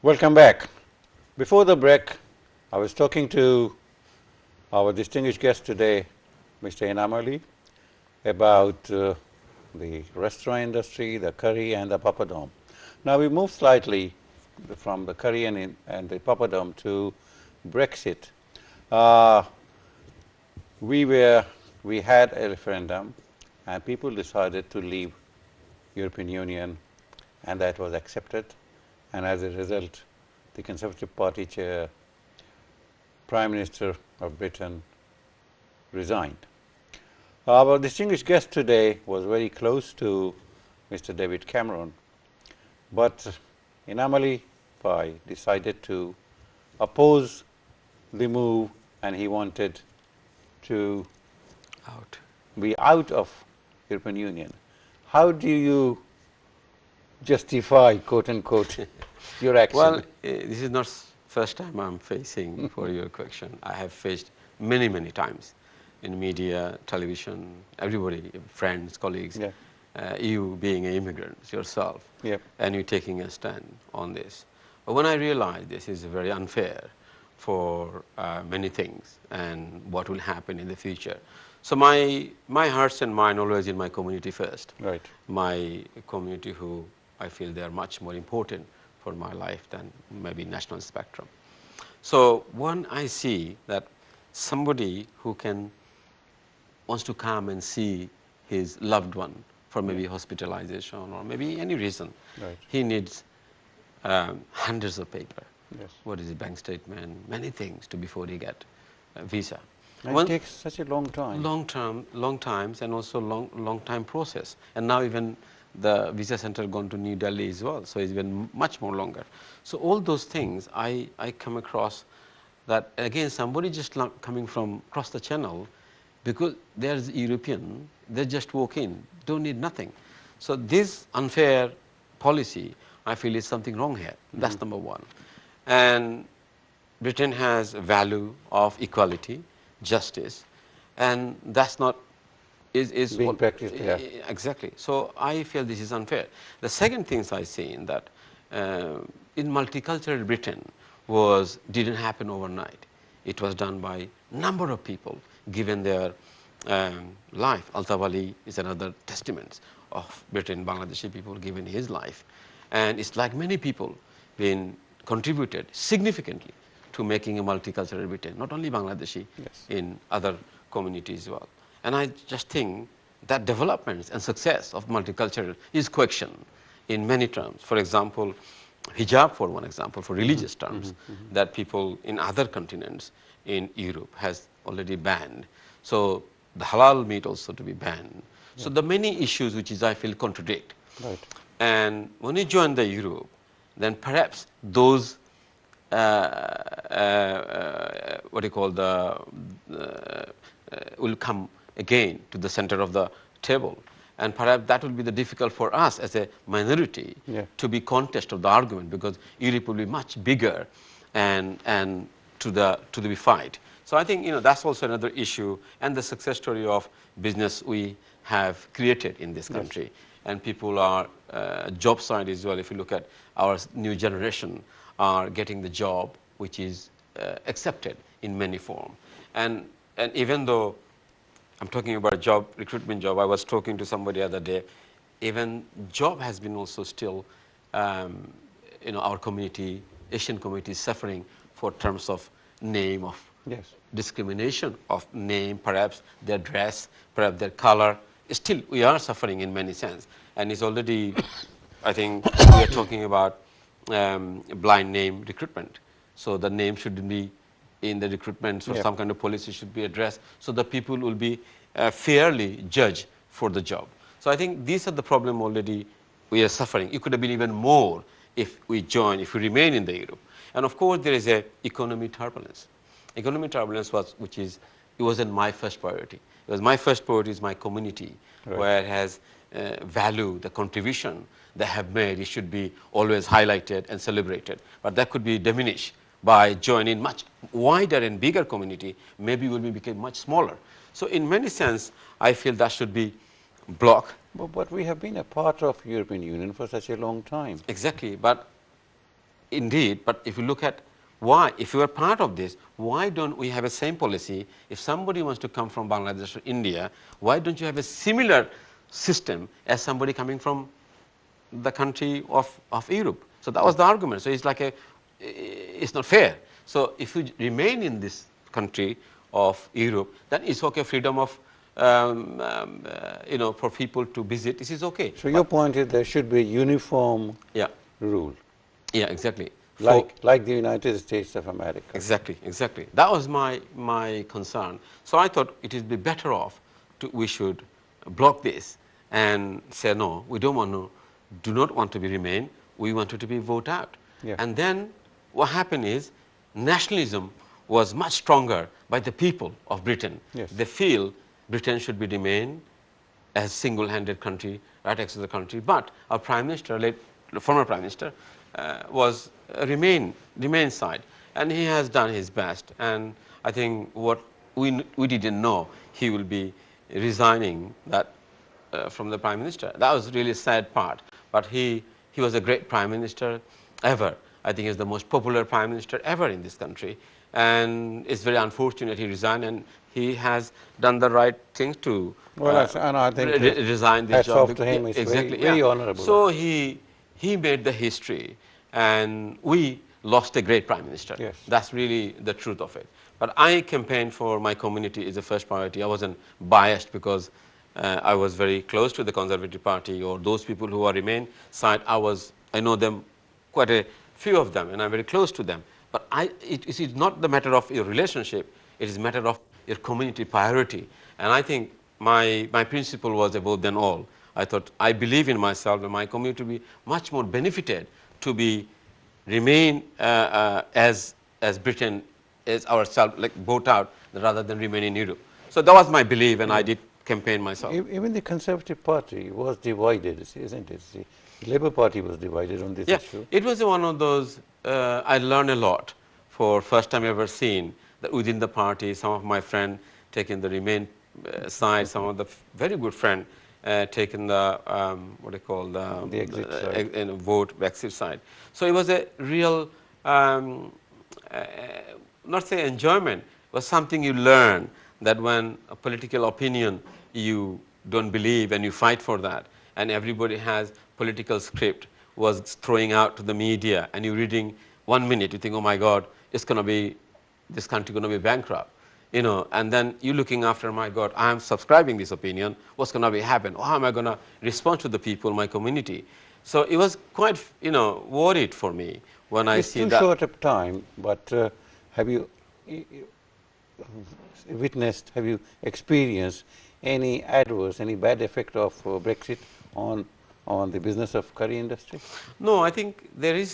Welcome back. Before the break, I was talking to our distinguished guest today, Mr. Anam, about the restaurant industry, the curry and the papadom. Now we move slightly from the curry and the papadom to Brexit. Uh, we had a referendum and people decided to leave European Union, and that was accepted. And as a result, the Conservative Party chair, Prime Minister of Britain, resigned. Our distinguished guest today was very close to Mr. David Cameron, but Anam Pai decided to oppose the move, and he wanted to be out of European Union. How do you justify, quote unquote, your action? Well, this is not first time I'm facing for your question. I have faced many, many times in media, television, everybody, friends, colleagues, you being an immigrant yourself, and you taking a stand on this. But when I realized this is very unfair for many things and what will happen in the future. So my hearts and mind always in my community first. Right. My community who I feel they are much more important for my life than maybe national spectrum. So when I see that somebody who wants to come and see his loved one for maybe hospitalization or maybe any reason, he needs hundreds of paper. What is it, bank statement, many things before he get a visa. And it takes such a long time. Long times, and also long time process. And now even the visa center gone to New Delhi as well, so it's been much more longer. So all those things I come across that again somebody just coming from across the channel because there's European, they just walk in, don't need nothing. So this unfair policy I feel is something wrong here. That's number one. And Britain has a value of equality, justice, and that's not is being practiced here. Exactly. So I feel this is unfair. The second things I see in that in multicultural Britain didn't happen overnight. It was done by number of people given their life. Altaf Ali is another testament of Britain, Bangladeshi people given his life, and it's like many people been contributed significantly to making a multicultural Britain, not only Bangladeshi, in other communities as well. And I just think that developments and success of multicultural is questioned in many terms. For example, hijab, for one example, for religious terms, that people in other continents in Europe has already banned. So the halal meat also to be banned. So the many issues which is I feel contradict. And when you join the Europe, then perhaps those what do you call will come again to the center of the table, and perhaps that will be the difficult for us as a minority to be contest of the argument, because Europe will be much bigger and to the fight. So I think that's also another issue, and the success story of business we have created in this country, and people are job side as well. If you look at our new generation are getting the job which is accepted in many forms, and even though I'm talking about job, recruitment job, I was talking to somebody the other day, even job has been also still, our community, Asian community is suffering for terms of name, of discrimination of name, perhaps their dress, perhaps their color. Still, we are suffering in many sense, and it's already, I think, we are talking about blind name recruitment. So the name should be in the recruitment, so some kind of policy should be addressed, so the people will be fairly judged for the job. So I think these are the problem already we are suffering. It could have been even more if we remain in the Europe. And of course, there is a economy turbulence. Economic turbulence wasn't my first priority. It was my first priority is my community, where it has value, the contribution they have made. It should be always highlighted and celebrated. But that could be diminished by joining much wider and bigger community. Maybe will become much smaller. So in many sense, I feel that should be blocked. But we have been a part of European Union for such a long time. Exactly. But indeed, but if you look at why, if you are part of this, why don't we have a same policy? If somebody wants to come from Bangladesh or India, why don't you have a similar system as somebody coming from the country of Europe? So that was the argument. So it's like it's not fair. So if you remain in this country of Europe, then it's okay, freedom of for people to visit, this is okay. So your point is there should be a uniform rule. Yeah, exactly. Like the United States of America. Exactly, exactly. That was my concern. So I thought it would be better off we should block this and say no, we don't want to, do not want to be remain. We wanted to be vote out. Yeah. And then what happened is nationalism was much stronger by the people of Britain. Yes. They feel Britain should be remain as single-handed country, right next to the country. But our Prime Minister, former Prime Minister, was remain side, and he has done his best. And I think what we didn't know, he will be resigning that from the Prime Minister. That was really a sad part. But he was a great Prime Minister ever. I think he's the most popular Prime Minister ever in this country. And it's very unfortunate he resigned, and he has done the right things to and I think resign this hats job. off to him. It's exactly, very honorable. So he made the history, and we lost a great Prime Minister. Yes. That's really the truth of it. But I campaigned for my community is the first priority. I wasn't biased because I was very close to the Conservative Party or those people who are Remain side. I know them, quite a few of them, and I'm very close to them. But it is not the matter of your relationship, it is a matter of your community priority. And I think my principle was above than all. I thought, I believe in myself and my community to be much more benefited to be remain as Britain, as ourselves, like vote out, rather than remain in Europe. So that was my belief, and I did campaign myself. Even the Conservative Party was divided, isn't it? The Labour Party was divided on this issue. It was one of those, I learned a lot. For first time ever seen that within the party, some of my friends taking the Remain side, some of the very good friends taken the, what do you call, the exit side. Vote, exit side. So it was a real, not say enjoyment, it was something you learn, that when a political opinion you don't believe and you fight for that, and everybody has political script was throwing out to the media, and you're reading 1 minute, you think, oh my God, it's going to be, this country going to be bankrupt, and then you're looking after, my God, I'm subscribing this opinion, what's going to be happen? How am I going to respond to the people, my community? So it was quite, worried for me when I see that. It's too short of time, but have you witnessed, have you experienced any bad effect of Brexit on the business of curry industry? No, I think there is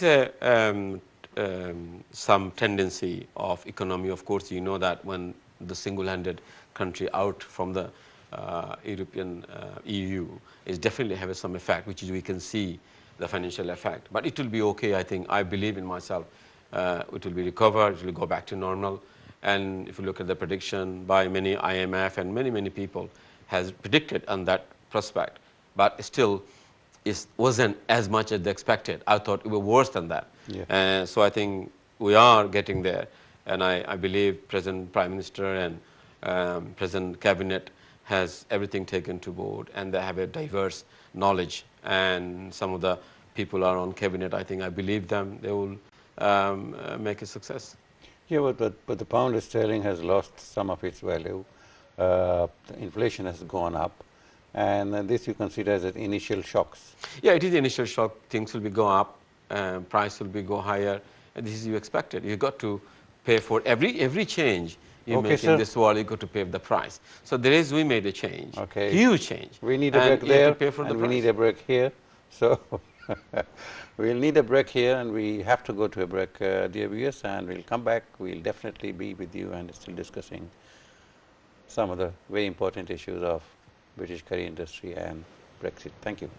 some tendency of economy. Of course, you know that when the single-handed country out from the European EU is definitely having some effect, which is we can see the financial effect. But it will be okay, I think. I believe in myself. It will be recovered, it will go back to normal. And if you look at the prediction by many IMF and many people has predicted on that prospect, but still it wasn't as much as they expected. I thought it was worse than that. Yeah. So I think we are getting there, and I believe present Prime Minister and present Cabinet has everything taken to board, and they have a diverse knowledge, and some of the people are on Cabinet. I believe them, they will make a success. Yeah, but the pound sterling has lost some of its value. The inflation has gone up, and this you consider as initial shocks. Yeah, it is the initial shock. Things will be go up, price will be go higher, and this is you expected. You got to pay for every change you make in this world. You got to pay the price. So we made a change, huge change. We need a break there, and we need a break here. So we'll need a break here, and we have to go to a break, dear viewers, and we'll come back. We'll definitely be with you and still discussing some of the very important issues of British curry industry and Brexit. Thank you.